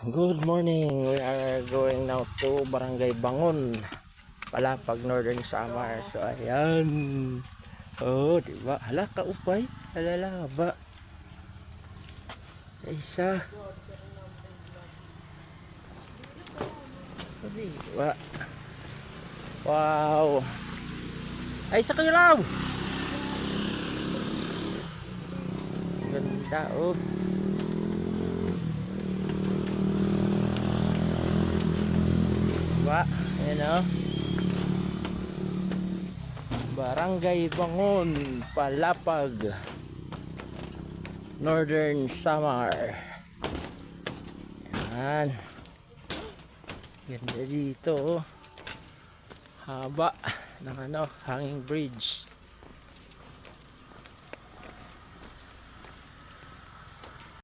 Good morning. We are going now to Barangay Bangon, Palapag, Northern Samar. So ayan. Oh, di ba? Hala ka upay. Hala ba? Isa. Di ba? Wow. Ay sa kilaw. Ganda oh. Diba? Ayan o. Barangay Bangon, Palapag, Northern Samar. Ayan. Ganda dito oh. Haba ng hanging bridge.